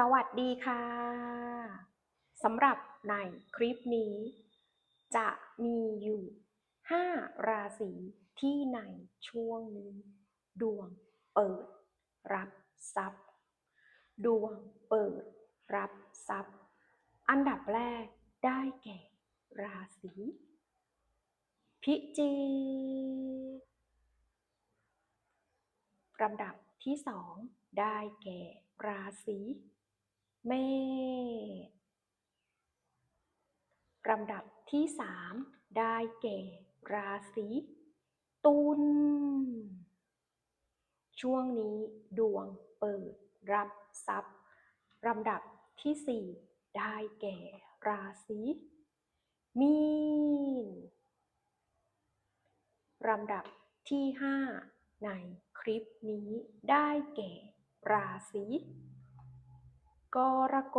สวัสดีค่ะสำหรับในคลิปนี้จะมีอยู่5ราศีที่ในช่วงนี้ดวงเปิดรับทรัพย์ดวงเปิดรับทรัพย์อันดับแรกได้แก่ราศีพิจิกลำดับที่สองได้แก่ราศีเมษลำดับที่สามได้แก่ราศีตุลช่วงนี้ดวงเปิดรับทรัพย์ลำดับที่สี่ได้แก่ราศีมีนลำดับที่ห้าในคลิปนี้ได้แก่ราศีกรก